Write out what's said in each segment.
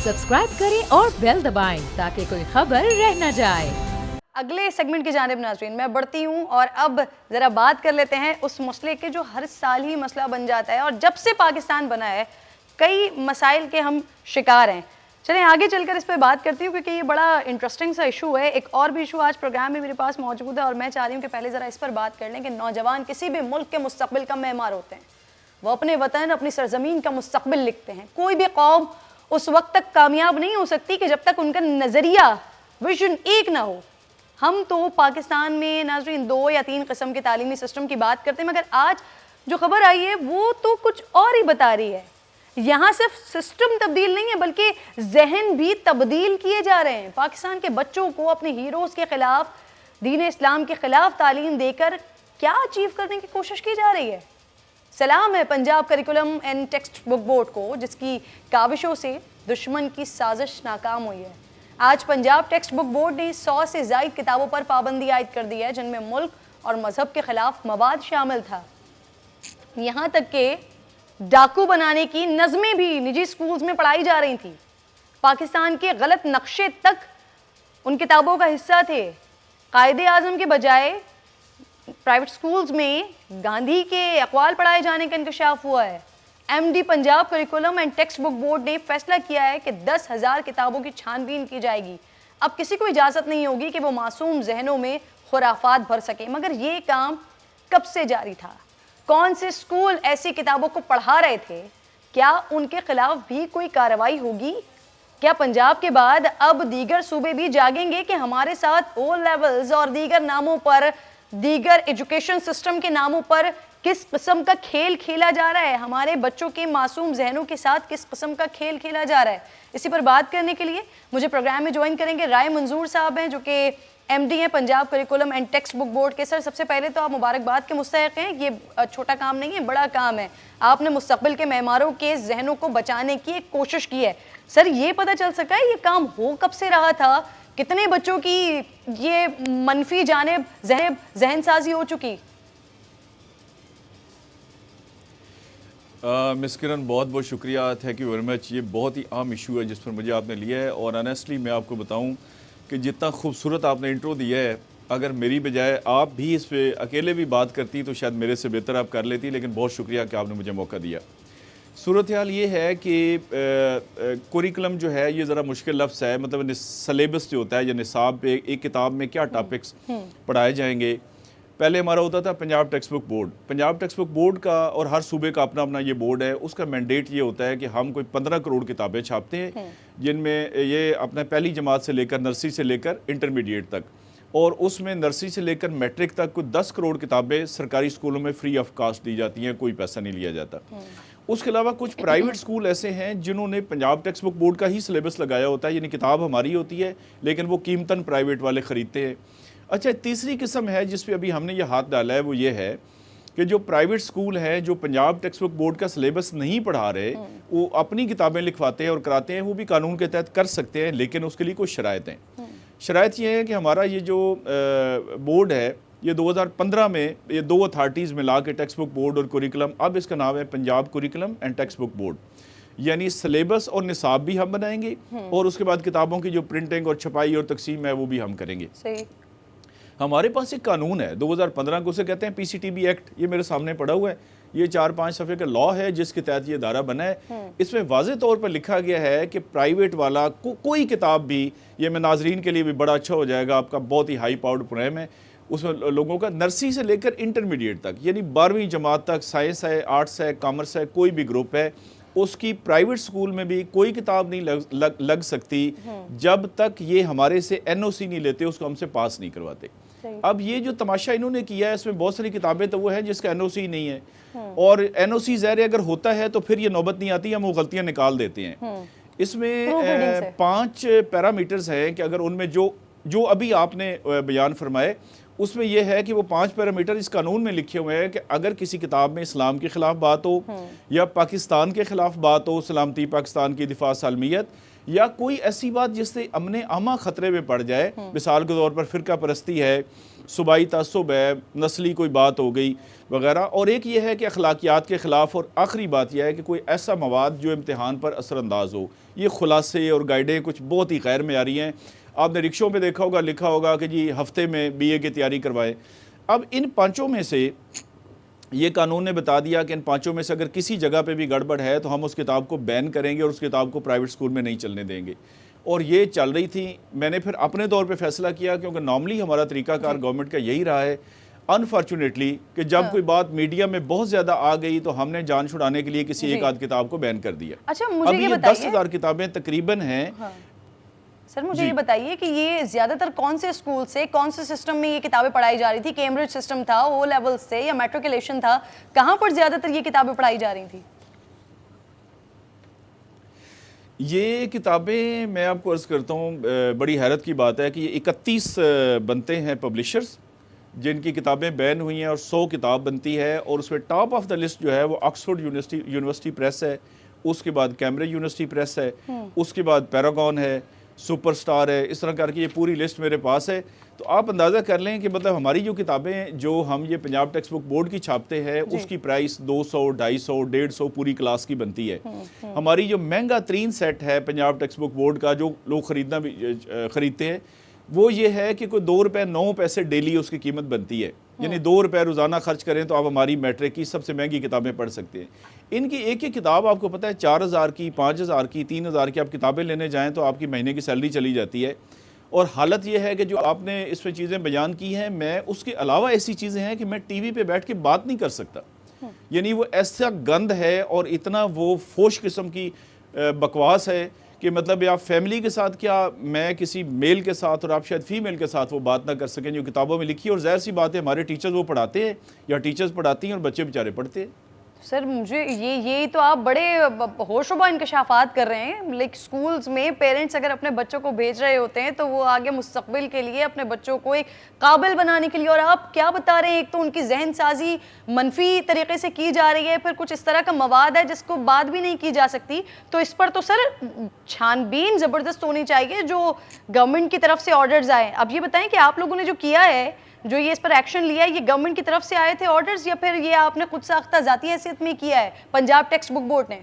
Subscribe करें और bell दबाएं ताकि कोई खबर रह न जाए। अगले सेगमेंट की जानिब नाज़रीन मैं बढ़ती हूँ और अब ज़रा बात कर लेते हैं उस मसले के जो हर साल ही मसला बन जाता है और जब से पाकिस्तान बना है कई मसाइल के हम शिकार हैं। चलें आगे चलकर इस पर बात करती हूँ क्योंकि ये बड़ा इंटरेस्टिंग सा इशू है। एक और भी इशू आज प्रोग्राम में मेरे पास मौजूद है और मैं चाह रही हूँ कि पहले ज़रा इस पर बात कर लें कि नौजवान किसी भी मुल्क के मुस्तकबिल का मेमार होते हैं। वो अपने वतन अपनी सरजमीन का मुस्तकबिल लिखते हैं। कोई भी कौम उस वक्त तक कामयाब नहीं हो सकती कि जब तक उनका नज़रिया विजन एक ना हो। हम तो पाकिस्तान में नाज़रीन 2 या 3 किस्म के तालीमी सिस्टम की बात करते हैं, मगर आज जो खबर आई है वो तो कुछ और ही बता रही है। यहाँ सिर्फ सिस्टम तब्दील नहीं है बल्कि जहन भी तब्दील किए जा रहे हैं। पाकिस्तान के बच्चों को अपने हीरोज़ के ख़िलाफ़, दीन इस्लाम के ख़िलाफ़ तालीम देकर क्या अचीव करने की कोशिश की जा रही है। सलाम है Punjab curriculum and text book board को जिसकी काविशों से दुश्मन की साजिश नाकाम हुई है। आज पंजाब टेक्स्ट बुक बोर्ड ने 100 से ज़ायद किताबों पर पाबंदी आयद कर दी है जिनमें मुल्क और मजहब के खिलाफ मवाद शामिल था। यहाँ तक कि डाकू बनाने की नज़में भी निजी स्कूल्स में पढ़ाई जा रही थी। पाकिस्तान के गलत नक्शे तक उन किताबों का हिस्सा थे। कायदे आज़म के बजाय प्राइवेट स्कूल्स में गांधी के अक़वाल पढ़ाए जाने का इंकशाफ हुआ है। MD Punjab curriculum and text book board ने फैसला किया है कि 10,000 किताबों की छानबीन की जाएगी। अब किसी को इजाज़त नहीं होगी कि वो मासूम जहनों में खुराफात भर सके। मगर ये काम कब से जारी था? कौन से स्कूल ऐसी किताबों को पढ़ा रहे थे? क्या उनके खिलाफ भी कोई कार्रवाई होगी? क्या पंजाब के बाद अब दीगर सूबे भी जागेंगे कि हमारे साथ O लेवल्स और दीगर नामों पर, दीगर एजुकेशन सिस्टम के नामों पर किस किस्म का खेल खेला जा रहा है? हमारे बच्चों के मासूम जहनों के साथ किस किस्म का खेल खेला जा रहा है? इसी पर बात करने के लिए मुझे प्रोग्राम में ज्वाइन करेंगे राय मंजूर साहब हैं जो कि MD हैं Punjab curriculum and text book board के। सर सबसे पहले तो आप मुबारकबाद के मुस्तहिक हैं। ये छोटा काम नहीं है, बड़ा काम है। आपने मुस्तकबिल के मेहमारों के जहनों को बचाने की एक कोशिश की है। सर ये पता चल सका है ये काम हो कब से रहा था? कितने बच्चों की ये मनफी जानिब जहन साजी हो चुकी? मिस किरण बहुत बहुत शुक्रिया, थैंक यू वेरी मच। ये बहुत ही आम इशू है जिस पर मुझे आपने लिया है और ऑनेस्टली मैं आपको बताऊं कि जितना खूबसूरत आपने इंट्रो दिया है, अगर मेरी बजाय आप भी इस पर अकेले भी बात करती तो शायद मेरे से बेहतर आप कर लेती, लेकिन बहुत शुक्रिया कि आपने मुझे मौका दिया। सूरत हाल ये है कि कुरिकुलम जो है ये ज़रा मुश्किल लफ्ज़ है, मतलब सलेबस जो होता है या निसाब पे एक किताब में क्या टॉपिक्स पढ़ाए जाएंगे। पहले हमारा होता था Punjab text book board. Punjab text book board का और हर सूबे का अपना अपना ये बोर्ड है। उसका मैंडेट ये होता है कि हम कोई 15 करोड़ किताबें छापते हैं जिनमें ये अपना पहली जमात से लेकर नर्सरी से लेकर इंटरमीडिएट तक, और उसमें नर्सरी से लेकर मैट्रिक तक कुछ 10 करोड़ किताबें सरकारी स्कूलों में फ्री ऑफ कास्ट दी जाती हैं, कोई पैसा नहीं लिया जाता। उसके अलावा कुछ प्राइवेट स्कूल ऐसे हैं जिन्होंने पंजाब टेक्स्ट बुक बोर्ड का ही सिलेबस लगाया होता है, यानी किताब हमारी होती है लेकिन वो कीमतन प्राइवेट वाले ख़रीदते हैं। अच्छा, तीसरी किस्म है जिस पे अभी हमने ये हाथ डाला है वो ये है कि जो प्राइवेट स्कूल हैं जो पंजाब टेक्स्ट बुक बोर्ड का सिलेबस नहीं पढ़ा रहे, वो अपनी किताबें लिखवाते हैं और कराते हैं। वो भी कानून के तहत कर सकते हैं लेकिन उसके लिए कुछ शराइत हैं। शराइत ये है कि हमारा ये जो बोर्ड है ये 2015 में ये 2 अथॉरिटीज़ मिला के टेक्स्ट बुक बोर्ड और कुरिकुलम, अब इसका नाम है Punjab curriculum and text book board. यानी सिलेबस और निसाब भी हम बनाएंगे और उसके बाद किताबों की जो प्रिंटिंग और छपाई और तकसीम है वो भी हम करेंगे। सही। हमारे पास एक कानून है 2015 को, उसे कहते हैं PCTB एक्ट। ये मेरे सामने पड़ा हुआ है, ये 4-5 सफ़े का लॉ है जिसके तहत ये इदारा बना है। इसमें वाज़े तौर पर लिखा गया है कि प्राइवेट वाला कोई किताब भी, ये मैं नाजरीन के लिए भी बड़ा अच्छा हो जाएगा, आपका बहुत ही हाई पावर्ड प्रोग्राम है, उसमें लोगों का नर्सरी से लेकर इंटरमीडिएट तक यानी 12वीं जमात तक, साइंस है, आर्ट्स है, कॉमर्स है, कोई भी ग्रुप है, उसकी प्राइवेट स्कूल में भी कोई किताब नहीं लग सकती जब तक ये हमारे से NOC नहीं लेते, उसको हमसे पास नहीं करवाते। अब ये जो तमाशा इन्होंने किया है इसमें बहुत सारी किताबें तो वो है जिसका NOC नहीं है, और NOC ज़ाहिर अगर होता है तो फिर ये नौबत नहीं आती, हम वो गलतियां निकाल देते हैं। इसमें 5 पैरामीटर्स हैं कि अगर उनमें जो अभी आपने बयान फरमाए उसमें यह है कि वो 5 पैरामीटर इस कानून में लिखे हुए हैं कि अगर किसी किताब में इस्लाम के ख़िलाफ़ बात हो या पाकिस्तान के ख़िलाफ़ बात हो, सलामती पाकिस्तान की दिफा सालमियत, या कोई ऐसी बात जिससे अमने आमा ख़तरे में पड़ जाए, मिसाल के तौर पर फ़िरका परस्ती है, सूबाई तअस्सुब है, नस्ली कोई बात हो गई वगैरह, और एक ये है कि अखलाकियात के ख़िलाफ़, और आखिरी बात यह है कि कोई ऐसा मवाद जो इम्तिहान पर असरअंदाज हो। ये खुलासे और गाइडें कुछ बहुत ही गैर मेयारी हैं। आपने रिक्शों में देखा होगा, लिखा होगा कि जी हफ्ते में BA की तैयारी करवाएं। अब इन पाँचों में से ये कानून ने बता दिया कि इन पाँचों में से अगर किसी जगह पे भी गड़बड़ है तो हम उस किताब को बैन करेंगे और उस किताब को प्राइवेट स्कूल में नहीं चलने देंगे। और ये चल रही थी। मैंने फिर अपने तौर पे फैसला किया, क्योंकि नॉर्मली हमारा तरीकाकार गवर्नमेंट का यही रहा है अनफॉर्चुनेटली कि जब कोई बात मीडिया में बहुत ज़्यादा आ गई तो हमने जान छुड़ाने के लिए किसी एक आध किताब को बैन कर दिया। अच्छा, मुझे अब ये ये बताइए 10,000 किताबें तकरीबन हैं। सर मुझे ये बताइए कि ये ज्यादातर कौन से स्कूल से, कौन से सिस्टम में ये किताबें पढ़ाई जा रही थी? कैम्ब्रिज सिस्टम था, O लेवल्स से, या मैट्रिकुलेशन था? कहाँ पर ज्यादातर ये किताबें पढ़ाई जा रही थी? ये किताबें मैं आपको अर्ज़ करता हूँ, बड़ी हैरत की बात है कि ये 31 बनते हैं पब्लिशर्स जिनकी किताबें बैन हुई हैं, और 100 किताब बनती है, और उसमें टॉप ऑफ द लिस्ट जो है वो ऑक्सफोर्ड यूनिवर्सिटी प्रेस है, उसके बाद कैम्ब्रिज यूनिवर्सिटी प्रेस है, उसके बाद पैरागॉन है, सुपरस्टार है, इस तरह करके ये पूरी लिस्ट मेरे पास है। तो आप अंदाज़ा कर लें कि मतलब हमारी जो किताबें जो हम ये पंजाब टेक्स्ट बुक बोर्ड की छापते हैं उसकी प्राइस 200, 250, 150 पूरी क्लास की बनती है। हमारी जो महंगा तरीन सेट है पंजाब टेक्स्ट बुक बोर्ड का, जो लोग ख़रीदते हैं, वो ये है कि कोई 2 रुपये 9 पैसे डेली उसकी कीमत बनती है। यानी 2 रुपये रोज़ाना खर्च करें तो आप हमारी मैट्रिक की सबसे महंगी किताबें पढ़ सकते हैं। इनकी एक एक किताब आपको पता है 4,000 की, 5,000 की, 3,000 की आप किताबें लेने जाएं तो आपकी महीने की सैलरी चली जाती है। और हालत यह है कि जो आपने इसमें चीज़ें बयान की हैं, मैं उसके अलावा ऐसी चीज़ें हैं कि मैं TV पे बैठ के बात नहीं कर सकता। यानी वो ऐसा गंद है और इतना वो फोश किस्म की बकवास है कि मतलब आप फैमिली के साथ क्या, मैं किसी मेल के साथ और आप शायद फीमेल के साथ वो बात ना कर सकें जो किताबों में लिखी है। और ज़ाहिर सी बात है हमारे टीचर्स वो पढ़ाते हैं या टीचर्स पढ़ाती हैं और बच्चे बेचारे पढ़ते हैं। सर मुझे ये तो आप बड़े होशरुबा इंकशाफात कर रहे हैं। लाइक स्कूल्स में पेरेंट्स अगर अपने बच्चों को भेज रहे होते हैं तो वो आगे मुस्तकबिल के लिए अपने बच्चों को एक काबिल बनाने के लिए, और आप क्या बता रहे हैं, एक तो उनकी जहन साजी मनफी तरीके से की जा रही है, फिर कुछ इस तरह का मवाद है जिसको बात भी नहीं की जा सकती। तो इस पर तो सर छानबीन ज़बरदस्त होनी चाहिए, जो गवर्नमेंट की तरफ से ऑर्डर्स आए। अब ये बताएं कि आप लोगों ने जो किया है, जो ये इस पर एक्शन लिया है, ये गवर्नमेंट की तरफ से आए थे ऑर्डर्स, या फिर ये आपने खुद साख्ता ज़ाती हैसियत में किया है पंजाब टेक्स्ट बुक बोर्ड ने?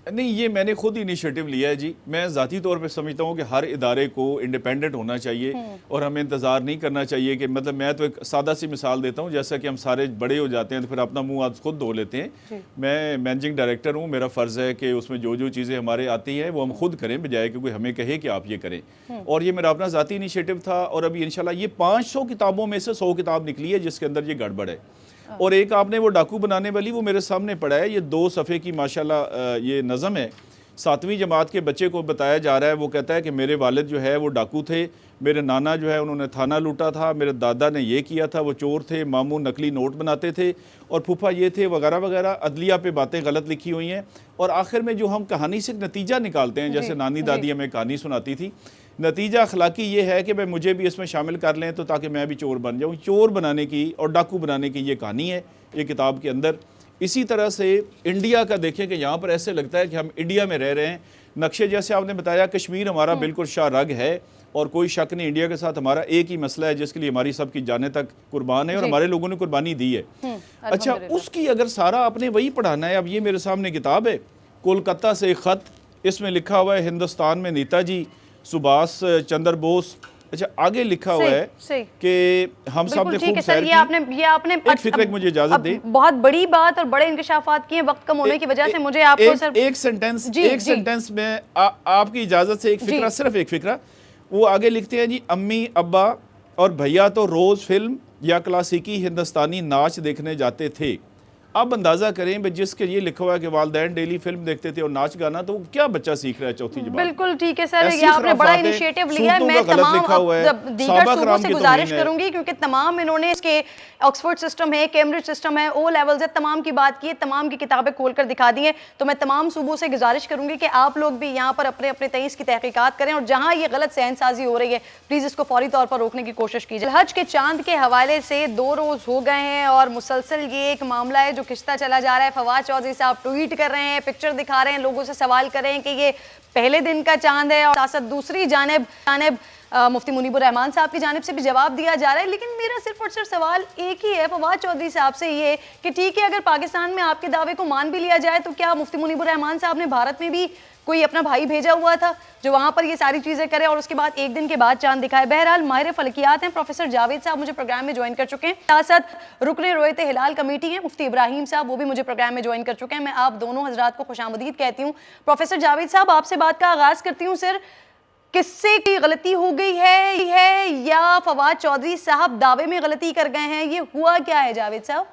नहीं, ये मैंने खुद इनिशिएटिव लिया है जी। मैं ज़ाती तौर पे समझता हूँ कि हर इदारे को इंडिपेंडेंट होना चाहिए और हमें इंतज़ार नहीं करना चाहिए कि मतलब मैं तो एक सादा सी मिसाल देता हूँ, जैसा कि हम सारे बड़े हो जाते हैं तो फिर अपना मुंह आज खुद धो लेते हैं। मैं मैनेजिंग डायरेक्टर हूँ, मेरा फ़र्ज़ है कि उसमें जो जो चीज़ें हमारे आती हैं वो हम खुद करें, बजाय कि कोई हमें कहे कि आप ये करें। और ये मेरा अपना ज़ाती इनिशिएटिव था, और अभी इंशाल्लाह ये 500 किताबों में से 100 किताब निकली है जिसके अंदर ये गड़बड़ है। और एक आपने वो डाकू बनाने वाली, वो मेरे सामने पड़ा है, ये 2 सफ़े की माशाल्लाह ये नज़म है। 7वीं जमात के बच्चे को बताया जा रहा है, वो कहता है कि मेरे वालिद जो है वो डाकू थे, मेरे नाना जो है उन्होंने थाना लूटा था, मेरे दादा ने ये किया था, वो चोर थे, मामू नकली नोट बनाते थे, और फूफा ये थे वगैरह वगैरह। अदलिया पे बातें गलत लिखी हुई हैं। और आखिर में जो हम कहानी से नतीजा निकालते हैं, जैसे नानी दादी हमें कहानी सुनाती थी, नतीजा अखलाकी ये है कि भाई मुझे भी इसमें शामिल कर लें तो ताकि मैं भी चोर बन जाऊँ। चोर बनाने की और डाकू बनाने की ये कहानी है ये किताब के अंदर। इसी तरह से इंडिया का देखें कि यहाँ पर ऐसे लगता है कि हम इंडिया में रह रहे हैं। नक्शे जैसे आपने बताया, कश्मीर हमारा बिल्कुल शाह रग है, और कोई शक नहीं इंडिया के साथ हमारा एक ही मसला है जिसके लिए हमारी सबकी जाने तक कुर्बान है और हमारे लोगों ने कुर्बानी दी है। अच्छा, उसकी अगर सारा आपने वही पढ़ाना है। अब ये मेरे सामने किताब है, कोलकाता से ख़त, इसमें लिखा हुआ है हिंदुस्तान में नेताजी सुभाष चंद्र बोस। अच्छा, आगे लिखा हुआ है कि हम सब ने खूब सैर की। ये आपने एक फिक्र मुझे इजाजत दे, बहुत बड़ी बात और बड़े इंकशाफात किए, वक्त कम होने की वजह से मुझे आपको सर एक सेंटेंस में आपकी इजाजत से एक फिक्रा, सिर्फ एक फिक्रा। वो आगे लिखते हैं जी, अम्मी अब्बा और भैया तो रोज फिल्म या क्लासिकी हिंदुस्तानी नाच देखने जाते थे। अब अंदाजा करें भाई, जिसके ये लिखा हुआ है कि वालिदैन डेली फिल्म देखते थे और नाच गाना, तो क्या बच्चा सीख रहा है चौथी जमात? बिल्कुल ठीक है सर, ये आपने बड़ा इनिशिएटिव लिया है। मैं तमाम दीगर सूबों से गुजारिश करूंगी, क्योंकि तमाम इन्होंने इसके ऑक्सफोर्ड सिस्टम है, कैम्ब्रिज सिस्टम है, O लेवल्स है, तमाम की बात की है, तमाम की किताबें खोलकर दिखा दी हैं। तो मैं तमाम सूबों से गुजारिश करूंगी कि आप लोग भी यहाँ पर अपने अपने तईस की तहकीकात करें, और जहाँ ये गलत सहनसाजी हो रही है प्लीज़ इसको फौरी तौर पर रोकने की कोशिश कीजिए। हज के चांद के हवाले से 2 रोज़ हो गए हैं और मुसलसल ये एक मामला है जो खिंचता चला जा रहा है। फवाद चौधरी साहब ट्वीट कर रहे हैं, पिक्चर दिखा रहे हैं, लोगों से सवाल कर रहे हैं कि ये पहले दिन का चांद है, और साथ दूसरी जानिब मुफ्ती मुनीबुर रहमान साहब की जानिब से भी जवाब दिया जा रहा है। लेकिन मेरा सिर्फ और सिर्फ सवाल एक ही है फवाद चौधरी साहब से, ये कि ठीक है, अगर पाकिस्तान में आपके दावे को मान भी लिया जाए तो क्या मुफ्ती मुनीबुर रहमान साहब ने भारत में भी कोई अपना भाई भेजा हुआ था जो वहां पर ये सारी चीजें करे और उसके बाद एक दिन के बाद चांद दिखाए? बहरहाल माहिर फलकियात हैं प्रोफेसर जावेद साहब मुझे प्रोग्राम में ज्वाइन कर चुके हैं, साथ साथ रुकने रोयत हिलाल कमेटी है मुफ्ती इब्राहिम साहब, वो भी मुझे प्रोग्राम में ज्वाइन कर चुके हैं। मैं आप दोनों हजरात को खुशामदीद कहती हूँ। प्रोफेसर जावेद साहब, आपसे बात का आगाज करती हूँ। सर, किससे की गलती हो गई है या फवाद चौधरी साहब दावे में गलती कर गए हैं? ये हुआ क्या है जावेद साहब?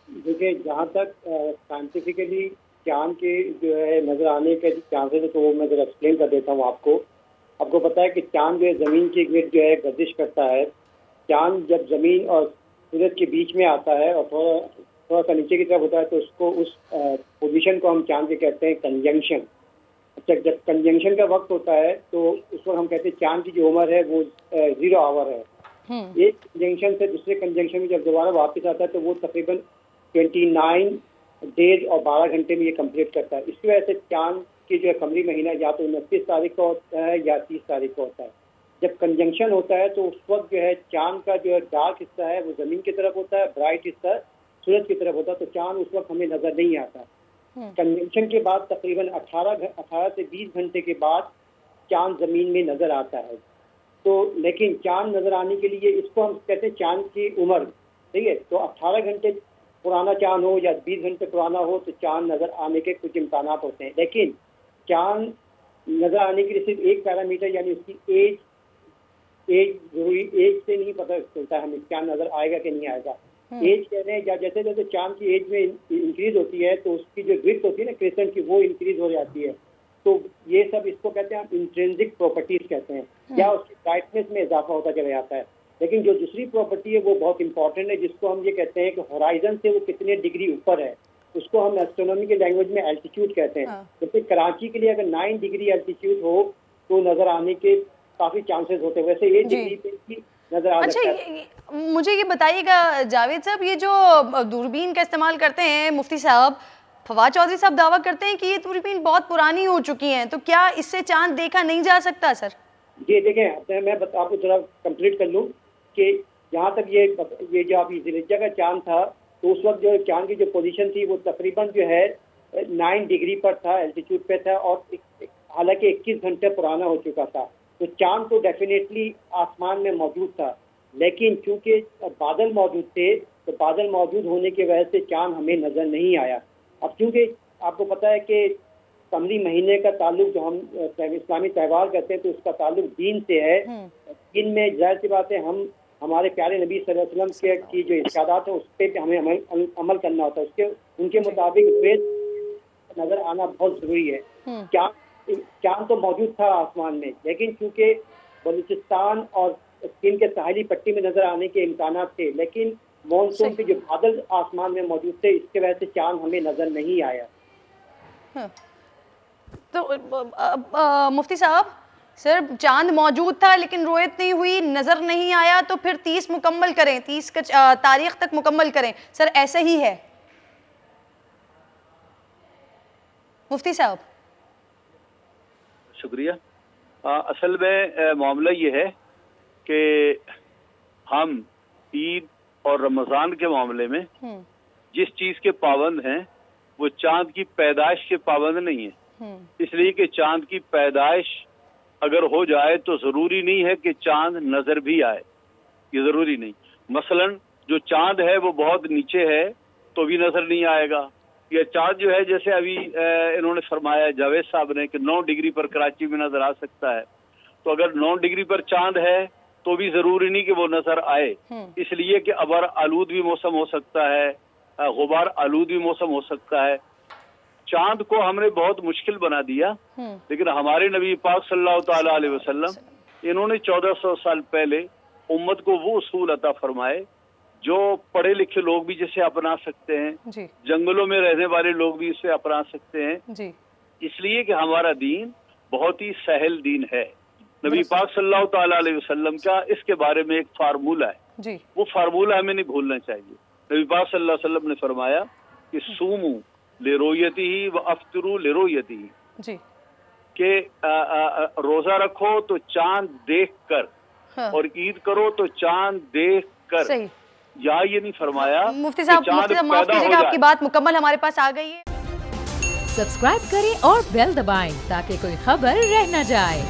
देखिए, जहाँ तक साइंटिफिकली चांद के जो है नजर आने के चांसेस है, तो वो मैं जरा एक्सप्लेन कर देता हूँ आपको। आपको पता है कि चांद जो है ज़मीन के गिर्द जो है गर्दिश करता है। चांद जब ज़मीन और सूरज के बीच में आता है और थोड़ा सा नीचे की तरफ होता है, तो उसको उस पोजीशन को हम चांद के कहते हैं कंजंक्शन। अच्छा, जब कंजंक्शन का वक्त होता है तो उस वक्त हम कहते हैं चांद की जो उम्र है वो 0 आवर है। एक कंजंक्शन से दूसरे कंजंक्शन में जब दोबारा वापस आता है तो वो तकरीबन 29 डेज और 12 घंटे में ये कंप्लीट करता है। इसकी वजह से चांद की जो है कमरी महीना या तो 29 तारीख को होता है या 30 तारीख को होता है। जब कंजंक्शन होता है तो उस वक्त जो है चांद का जो है डार्क हिस्सा है वो ज़मीन की तरफ होता है, ब्राइट हिस्सा सूरज की तरफ होता है, तो चांद उस वक्त हमें नजर नहीं आता। कंजंक्शन के बाद तकरीबन 18 से 20 घंटे के बाद चांद ज़मीन में नजर आता है। तो लेकिन चांद नजर आने के लिए इसको हम कहते हैं चांद की उम्र, ठीक है। तो 18 घंटे पुराना चांद हो या 20 घंटे पुराना हो तो चांद नजर आने के कुछ इम्कान होते हैं। लेकिन चांद नजर आने के लिए सिर्फ एक पैरामीटर यानी उसकी एज जरूरी, एज से नहीं पता चलता है हमें चांद नजर आएगा कि नहीं आएगा। एज कह रहे हैं या जैसे जैसे चांद की एज में इंक्रीज होती है तो उसकी जो ड्रिफ्ट होती है ना क्रिसेंट की, वो इंक्रीज हो जाती है। तो ये सब इसको कहते हैं हम इंट्रिंसिक प्रॉपर्टीज कहते हैं, या उसकी ब्राइटनेस में इजाफा होता चला जाता है। लेकिन जो दूसरी प्रॉपर्टी है वो बहुत इंपॉर्टेंट है, जिसको हम ये कहते हैं कि होराइजन से वो कितने डिग्री ऊपर है, उसको हम एस्ट्रोनॉमी के लैंग्वेज में एल्टीट्यूड कहते हैं। जैसे कराची के लिए अगर 9 डिग्री एल्टीट्यूड हो तो नजर आने के काफी चांसेस होते हैं, वैसे 1 डिग्री पे ही नजर आ सकता है। मुझे ये बताइएगा जावेद साहब, ये जो दूरबीन का इस्तेमाल करते हैं मुफ्ती साहब, फवाद चौधरी साहब दावा करते हैं कि ये दूरबीन बहुत पुरानी हो चुकी हैं, तो क्या इससे चांद देखा नहीं जा सकता? सर जी देखें, मैं आपको थोड़ा कंप्लीट कर लूँ कि जहाँ तक ये जो अभी ज़िलहिज्जा का चांद था, तो उस वक्त जो चांद की जो पोजीशन थी वो तकरीबन जो है 9 डिग्री पर था, एल्टीट्यूड पे था, और हालांकि 21 घंटे पुराना हो चुका था। तो चांद तो डेफिनेटली आसमान में मौजूद था, लेकिन चूंकि बादल मौजूद थे तो बादल मौजूद होने की वजह से चांद हमें नजर नहीं आया। अब चूंकि आपको पता है कि कमरी महीने का ताल्लुक जो हम इस्लामी त्यौहार करते हैं तो उसका ताल्लुक दीन से है। दिन में जाहिर सी बात है हम हमारे प्यारे नबी सल्लल्लाहु अलैहि वसल्लम की जो इरशादात है उस पर हमें अमल करना होता है, उनके मुताबिक नजर आना बहुत जरूरी है। चांद तो मौजूद था आसमान में, लेकिन चूंकि बलूचिस्तान और चीन के साहिली पट्टी में नजर आने के इम्कान थे, लेकिन मानसून के जो बादल आसमान में मौजूद थे इसके वजह से चांद हमें नजर नहीं आया। तो मुफ्ती साहब, सर चांद मौजूद था लेकिन रोयत नहीं हुई, नजर नहीं आया, तो फिर 30 मुकम्मल करें, 30 तारीख तक मुकम्मल करें। सर ऐसा ही है मुफ्ती साहब? शुक्रिया। असल में मामला ये है कि हम ईद और रमज़ान के मामले में जिस चीज़ के पाबंद हैं वो चांद की पैदाइश के पाबंद नहीं है। इसलिए कि चांद की पैदाइश अगर हो जाए तो ज़रूरी नहीं है कि चांद नज़र भी आए, ये ज़रूरी नहीं। मसलन जो चांद है वो बहुत नीचे है तो भी नज़र नहीं आएगा। ये चांद जो है, जैसे अभी इन्होंने फरमाया जावेद साहब ने कि 9 डिग्री पर कराची में नज़र आ सकता है, तो अगर 9 डिग्री पर चांद है तो भी ज़रूरी नहीं कि वो नज़र आए, इसलिए कि अबर आलूद भी मौसम हो सकता है, गुबार आलूद भी मौसम हो सकता है। चांद को हमने बहुत मुश्किल बना दिया, लेकिन हमारे नबी पाक सल्लल्लाहु ताला अलैहि वसल्लम इन्होंने 1400 साल पहले उम्मत को वो उसूल अता फरमाए जो पढ़े लिखे लोग भी जिसे अपना सकते हैं, जंगलों में रहने वाले लोग भी इसे अपना सकते हैं। इसलिए कि हमारा दीन बहुत ही सहल दीन है। नबी पाक सल्लल्लाहु ताला अलैहि वसल्लम का इसके बारे में एक फार्मूला है, वो फार्मूला हमें नहीं भूलना चाहिए। नबी पाक सल्लल्लाहु अलैहि वसल्लम ने फरमाया कि सूमू लिरोयतिही व अफ्तरू लिरोयतिही, जी। कि रोजा रखो तो चांद देख कर हाँ। और ईद करो तो चांद देख कर। सही। यहाँ ये नहीं फरमाया मुफ्ती साहब कि चांद माफ पैदा हो कीजिएगा, आपकी जाए। बात मुकम्मल हमारे पास आ गई है। सब्सक्राइब करें और बेल दबाएं ताकि कोई खबर रह न जाए।